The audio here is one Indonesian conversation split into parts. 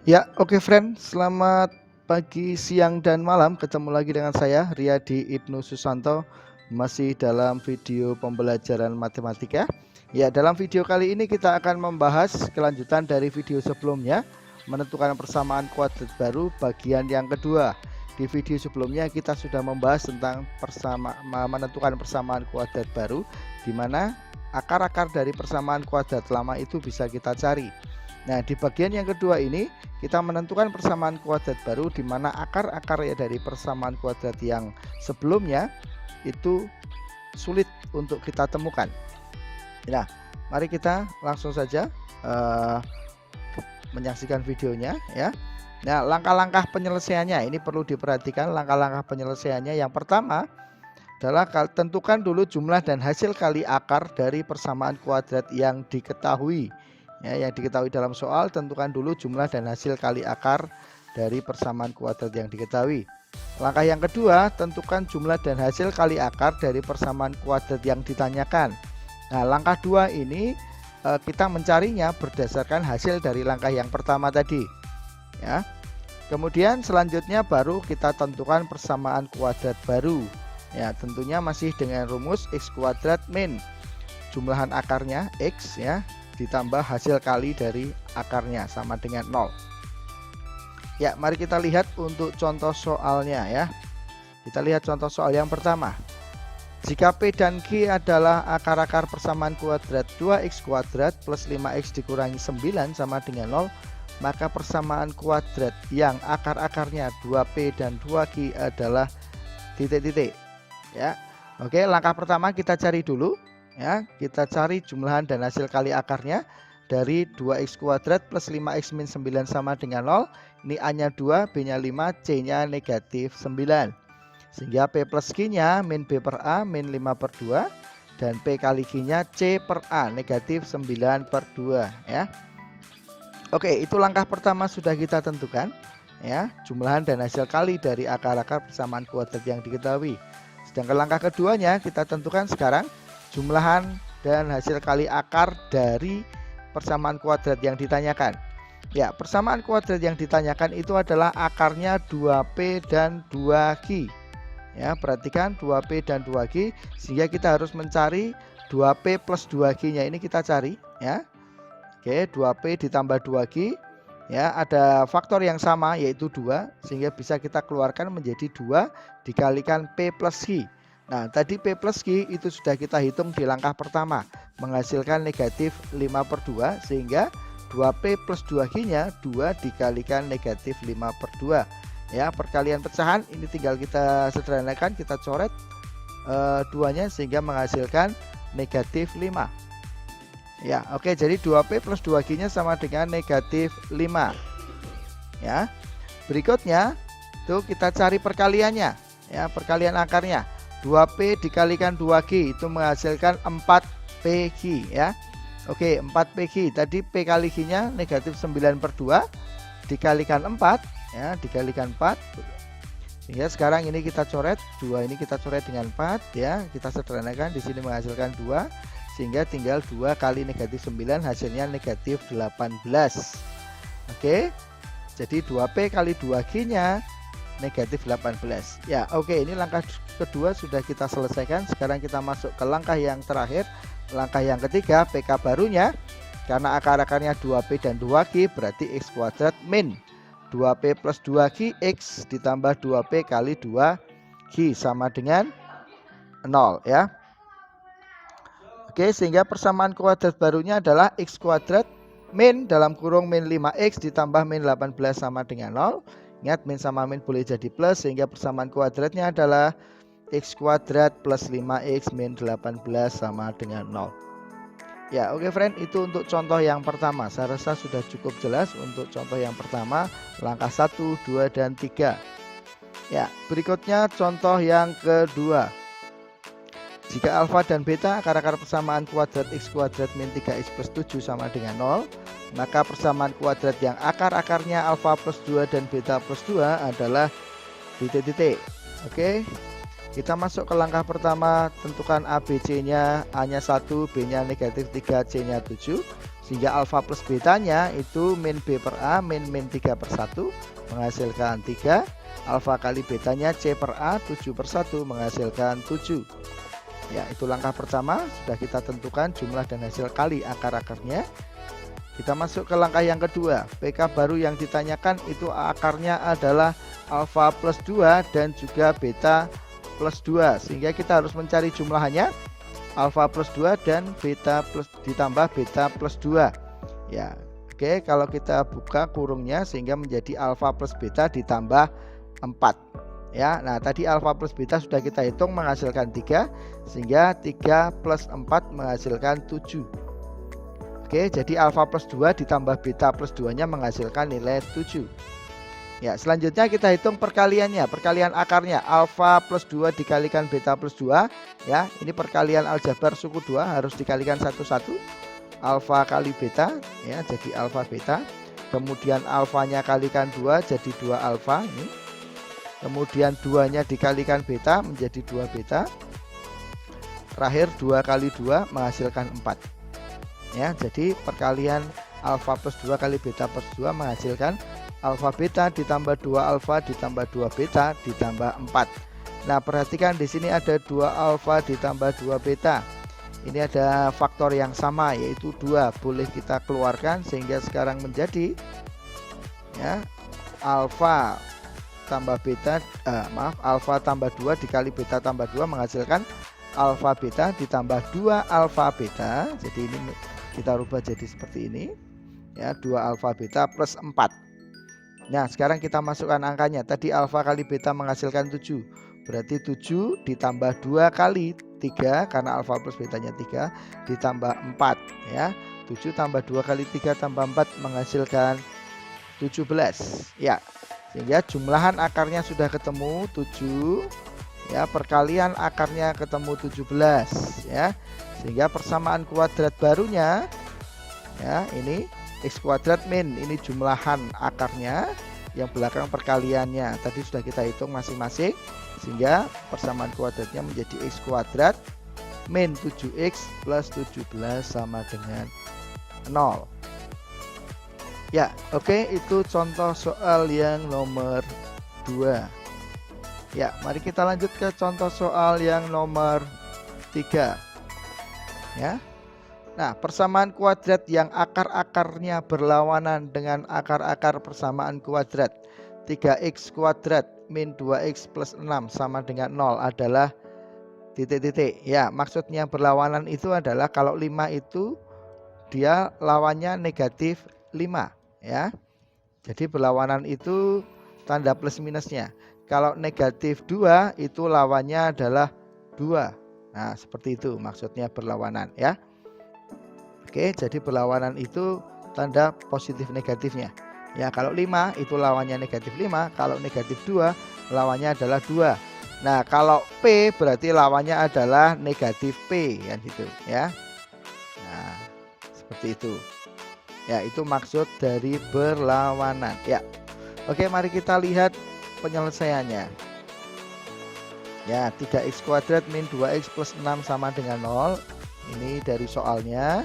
Ya, oke friend, selamat pagi, siang, dan malam. Ketemu lagi dengan saya, Riyadi Ibnu Susanto, masih dalam video pembelajaran matematika. Ya, dalam video kali ini kita akan membahas kelanjutan dari video sebelumnya, menentukan persamaan kuadrat baru bagian yang kedua. Di video sebelumnya kita sudah membahas tentang menentukan persamaan kuadrat baru, di mana akar-akar dari persamaan kuadrat lama itu bisa kita cari. Nah, di bagian yang kedua ini kita menentukan persamaan kuadrat baru di mana akar-akar ya dari persamaan kuadrat yang sebelumnya itu sulit untuk kita temukan. Nah, mari kita langsung saja menyaksikan videonya ya. Nah, langkah-langkah penyelesaiannya ini perlu diperhatikan. Langkah-langkah penyelesaiannya yang pertama adalah tentukan dulu jumlah dan hasil kali akar dari persamaan kuadrat yang diketahui. Ya, yang diketahui dalam soal, tentukan dulu jumlah dan hasil kali akar dari persamaan kuadrat yang diketahui. Langkah yang kedua, tentukan jumlah dan hasil kali akar dari persamaan kuadrat yang ditanyakan. Nah, langkah dua ini kita mencarinya berdasarkan hasil dari langkah yang pertama tadi. Ya. Kemudian selanjutnya baru kita tentukan persamaan kuadrat baru. Ya, tentunya masih dengan rumus x kuadrat min jumlahan akarnya x ya ditambah hasil kali dari akarnya sama dengan 0. Ya, mari kita lihat untuk contoh soalnya ya. Kita lihat contoh soal yang pertama. Jika P dan Q adalah akar-akar persamaan kuadrat 2x kuadrat plus 5x dikurangi 9 sama dengan 0, maka persamaan kuadrat yang akar-akarnya 2P dan 2Q adalah titik-titik. Ya. Oke, langkah pertama kita cari dulu ya, kita cari jumlahan dan hasil kali akarnya dari 2x kuadrat plus 5x min 9 sama dengan 0. Ini A-nya 2, B-nya 5, C-nya negatif 9. Sehingga P plus Q-nya min B per A min 5 per 2 dan P kali Q-nya C per A negatif 9 per 2 ya. Oke, itu langkah pertama sudah kita tentukan ya, jumlahan dan hasil kali dari akar-akar persamaan kuadrat yang diketahui. Sedangkan langkah keduanya kita tentukan sekarang jumlahan dan hasil kali akar dari persamaan kuadrat yang ditanyakan. Ya, persamaan kuadrat yang ditanyakan itu adalah akarnya 2P dan 2Q. Ya, perhatikan 2P dan 2Q, sehingga kita harus mencari 2P plus 2Q-nya ini kita cari ya. Oke, 2P ditambah 2Q. Ya, ada faktor yang sama yaitu 2, sehingga bisa kita keluarkan menjadi 2 dikalikan P plus Q. Nah, tadi P plus Q itu sudah kita hitung di langkah pertama, menghasilkan negatif 5 per 2, sehingga 2P plus 2Q-nya 2 dikalikan negatif 5 per 2. Ya, perkalian pecahan ini tinggal kita sederhanakan, kita coret duanya sehingga menghasilkan negatif 5. Ya, oke, jadi 2P plus 2Q-nya sama dengan negatif 5. Ya. Berikutnya tuh kita cari perkaliannya. Ya, perkalian akarnya. 2P dikalikan 2Q itu menghasilkan 4PQ ya. Oke, 4PQ. Tadi P kali Q-nya negatif 9 per 2 dikalikan 4 ya, dikalikan 4. Sehingga sekarang ini kita coret, 2 ini kita coret dengan 4 ya. Kita sederhanakan, di sini menghasilkan 2. Sehingga tinggal 2 kali negatif 9 hasilnya negatif 18. Oke, jadi 2P kali 2Q-nya negatif 18. Ya, oke, ini langkah kedua sudah kita selesaikan. Sekarang kita masuk ke langkah yang terakhir. Langkah yang ketiga, PK barunya. Karena akar-akarnya 2P dan 2Q berarti X kuadrat min 2P plus 2Q X ditambah 2P kali 2Q sama dengan 0 ya. Oke, sehingga persamaan kuadrat barunya adalah X kuadrat min dalam kurung min 5X ditambah min 18 sama dengan 0. Ingat, min sama min boleh jadi plus, sehingga persamaan kuadratnya adalah X kuadrat plus 5X min 18 sama dengan 0. Ya, oke friend, itu untuk contoh yang pertama. Saya rasa sudah cukup jelas untuk contoh yang pertama, langkah 1, 2, dan 3. Ya, berikutnya contoh yang kedua. Jika alfa dan beta akar-akar persamaan kuadrat X kuadrat min 3X plus 7 sama dengan 0, maka persamaan kuadrat yang akar-akarnya alfa plus 2 dan beta plus 2 adalah titik-titik. Oke, kita masuk ke langkah pertama, tentukan ABC-nya, A-nya 1, B-nya negatif 3, C-nya 7. Sehingga alfa plus betanya itu min B per A min 3 per 1 menghasilkan 3. Alfa kali betanya C per A 7 per 1 menghasilkan 7. Ya, itu langkah pertama, sudah kita tentukan jumlah dan hasil kali akar-akarnya. Kita masuk ke langkah yang kedua. PK baru yang ditanyakan itu akarnya adalah alfa plus 2 dan juga beta plus 2. Sehingga kita harus mencari jumlahannya alfa plus 2 dan beta plus ditambah beta plus 2. Ya, oke, kalau kita buka kurungnya sehingga menjadi alfa plus beta ditambah 4. Ya, nah tadi alfa plus beta sudah kita hitung menghasilkan 3, sehingga 3 plus 4 menghasilkan 7. Oke, jadi alfa plus 2 ditambah beta plus 2 nya menghasilkan nilai 7. Ya, selanjutnya kita hitung perkaliannya, perkalian akarnya alfa plus 2 dikalikan beta plus 2. Ya, ini perkalian aljabar suku 2 harus dikalikan satu-satu. Alfa kali beta, ya, jadi alfa beta. Kemudian alfanya kalikan 2 jadi 2 alfa ini. Kemudian 2-nya dikalikan beta menjadi 2 beta. Terakhir 2 kali 2 menghasilkan 4. Ya, jadi perkalian alfa plus 2 kali beta plus 2 menghasilkan alfa beta ditambah 2 alfa ditambah 2 beta ditambah 4. Nah, perhatikan di sini ada 2 alfa ditambah 2 beta. Ini ada faktor yang sama yaitu 2. Boleh kita keluarkan sehingga sekarang menjadi ya alfa tambah beta, alfa tambah 2 dikali beta tambah 2 menghasilkan alfa beta ditambah 2 alfa beta. Jadi ini kita rubah jadi seperti ini. Ya, 2 alfa beta plus 4. Nah, sekarang kita masukkan angkanya. Tadi alfa kali beta menghasilkan 7. Berarti 7 ditambah 2 kali 3 karena alfa plus betanya 3 ditambah 4 ya. 7 tambah 2 kali 3 tambah 4 menghasilkan 17. Ya. Sehingga jumlahan akarnya sudah ketemu 7 ya, perkalian akarnya ketemu 17 ya. Sehingga persamaan kuadrat barunya ya, ini x kuadrat min ini jumlahan akarnya, yang belakang perkaliannya. Tadi sudah kita hitung masing-masing sehingga persamaan kuadratnya menjadi x kuadrat min 7x plus 17 sama dengan 0. Ya, oke, itu contoh soal yang nomor 2. Ya, mari kita lanjut ke contoh soal yang nomor 3. Ya. Nah, persamaan kuadrat yang akar-akarnya berlawanan dengan akar-akar persamaan kuadrat 3x kuadrat min 2x plus 6 sama dengan 0 adalah titik-titik. Ya, maksudnya berlawanan itu adalah kalau 5 itu dia lawannya negatif 5. Ya, jadi berlawanan itu tanda plus minusnya. Kalau negatif 2 itu lawannya adalah 2. Nah, seperti itu maksudnya berlawanan ya. Oke, jadi berlawanan itu tanda positif negatifnya. Ya, kalau 5 itu lawannya negatif 5, kalau negatif 2 lawannya adalah 2. Nah, kalau P berarti lawannya adalah negatif P kan gitu ya. Nah, seperti itu. Ya, itu maksud dari berlawanan ya. Oke, mari kita lihat penyelesaiannya. Ya, 3x kuadrat min 2x plus 6 sama dengan 0. Ini dari soalnya.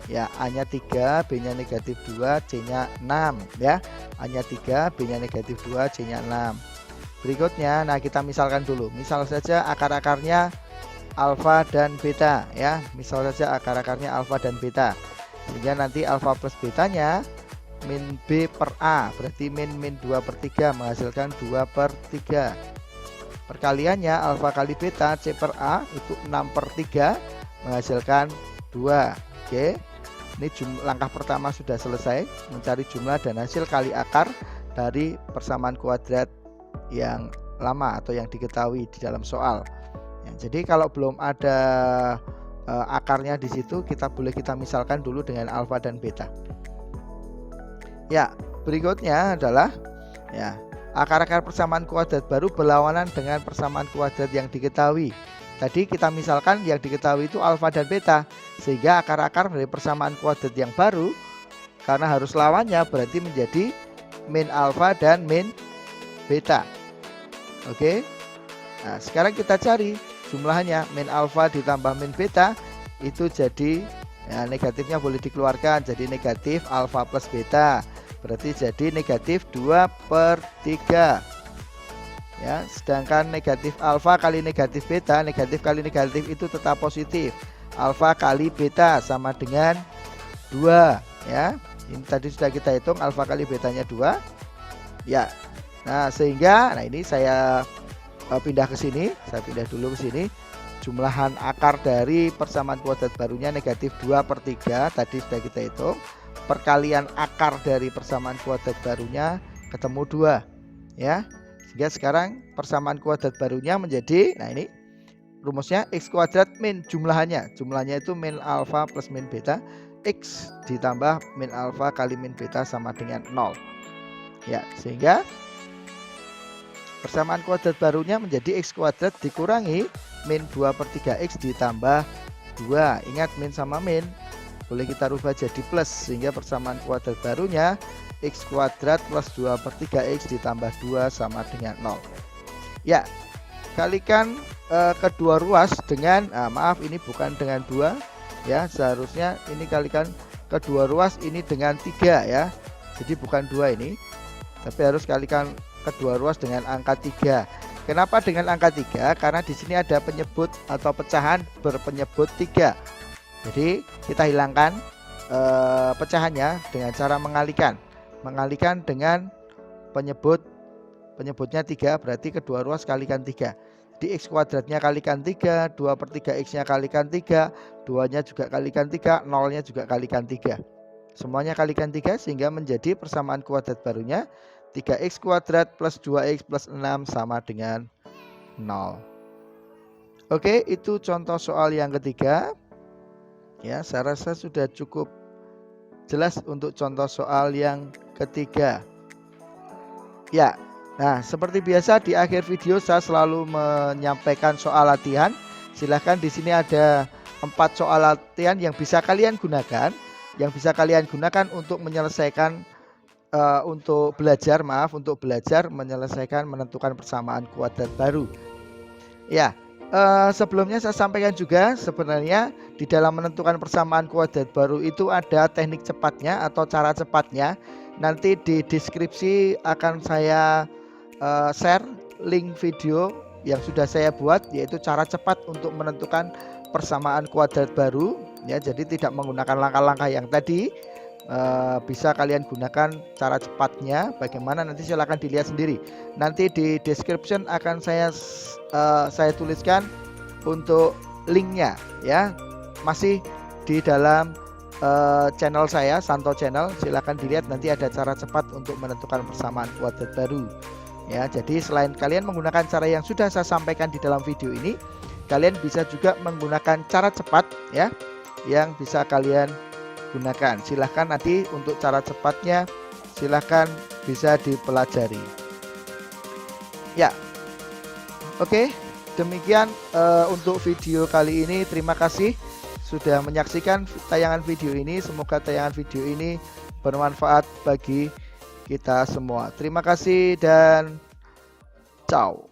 Ya, A-nya 3, B-nya negatif 2, C-nya 6 ya. A-nya 3, B-nya negatif 2, C-nya 6. Berikutnya, nah kita misalkan dulu. Misal saja akar-akarnya alfa dan beta ya. Misal saja akar-akarnya alfa dan beta. Sehingga nanti alfa plus betanya min B per A, berarti min 2 per 3 menghasilkan 2 per 3. Perkaliannya alfa kali beta C per A itu 6 per 3 menghasilkan 2. Oke, ini langkah pertama sudah selesai, mencari jumlah dan hasil kali akar dari persamaan kuadrat yang lama atau yang diketahui di dalam soal. Ya, jadi kalau belum ada akarnya di situ, kita misalkan dulu dengan alfa dan beta. Ya, berikutnya adalah ya, akar-akar persamaan kuadrat baru berlawanan dengan persamaan kuadrat yang diketahui. Tadi kita misalkan yang diketahui itu alfa dan beta, sehingga akar-akar dari persamaan kuadrat yang baru karena harus lawannya berarti menjadi min alfa dan min beta. Oke. Nah, sekarang kita cari jumlahnya min alfa ditambah min beta itu jadi Nah, negatifnya boleh dikeluarkan, jadi negatif alfa plus beta. Berarti jadi negatif 2/3. Ya, sedangkan negatif alfa kali negatif beta, negatif kali negatif itu tetap positif. Alfa kali beta sama dengan 2, ya. Ini tadi sudah kita hitung, alfa kali betanya 2. Ya. Nah, sehingga ini saya pindah ke sini, saya pindah dulu ke sini. Jumlahan akar dari persamaan kuadrat barunya negatif 2/3, tadi sudah kita hitung. Perkalian akar dari persamaan kuadrat barunya ketemu 2, ya. Sehingga sekarang persamaan kuadrat barunya menjadi, nah ini rumusnya x kuadrat min jumlahannya itu min alfa plus min beta, x ditambah min alfa kali min beta sama dengan 0. Ya, sehingga persamaan kuadrat barunya menjadi x kuadrat dikurangi min 2/3x ditambah 2. Ingat min sama min boleh kita rubah jadi plus, sehingga persamaan kuadrat barunya x kuadrat plus 2/3x ditambah 2 sama dengan 0. Ya, kalikan kedua ruas dengan, maaf ini bukan dengan 2 ya, seharusnya ini kalikan kedua ruas ini dengan 3 ya. Jadi bukan 2 ini, tapi harus kalikan kedua ruas dengan angka 3. Kenapa dengan angka 3? Karena di sini ada penyebut atau pecahan berpenyebut 3. Jadi kita hilangkan pecahannya dengan cara mengalikan dengan penyebutnya 3, berarti kedua ruas kalikan 3. Di x kuadratnya kalikan 3, 2/3x nya kalikan 3, 2 nya juga kalikan 3, 0 nya juga kalikan 3. Semuanya kalikan 3 sehingga menjadi persamaan kuadrat barunya 3x kuadrat plus 2x plus 6 sama dengan 0. Oke, itu contoh soal yang ketiga. Ya, saya rasa sudah cukup jelas untuk contoh soal yang ketiga. Ya, nah seperti biasa di akhir video saya selalu menyampaikan soal latihan. Silahkan di sini ada 4 soal latihan yang bisa kalian gunakan, untuk menyelesaikan untuk belajar menyelesaikan menentukan persamaan kuadrat baru. Ya, sebelumnya saya sampaikan juga sebenarnya di dalam menentukan persamaan kuadrat baru itu ada teknik cepatnya atau cara cepatnya. Nanti di deskripsi akan saya share link video yang sudah saya buat, yaitu cara cepat untuk menentukan persamaan kuadrat baru ya. Jadi tidak menggunakan langkah-langkah yang tadi, bisa kalian gunakan cara cepatnya. Bagaimana nanti silahkan dilihat sendiri. Nanti di description akan saya tuliskan untuk linknya ya, masih di dalam channel saya, Santo Channel. Silahkan dilihat, nanti ada cara cepat untuk menentukan persamaan kuadrat baru ya. Jadi selain kalian menggunakan cara yang sudah saya sampaikan di dalam video ini, kalian bisa juga menggunakan cara cepat ya, yang bisa kalian gunakan. Silahkan nanti untuk cara cepatnya silahkan bisa dipelajari ya. Oke, demikian untuk video kali ini. Terima kasih sudah menyaksikan tayangan video ini. Semoga tayangan video ini bermanfaat bagi kita semua. Terima kasih dan ciao.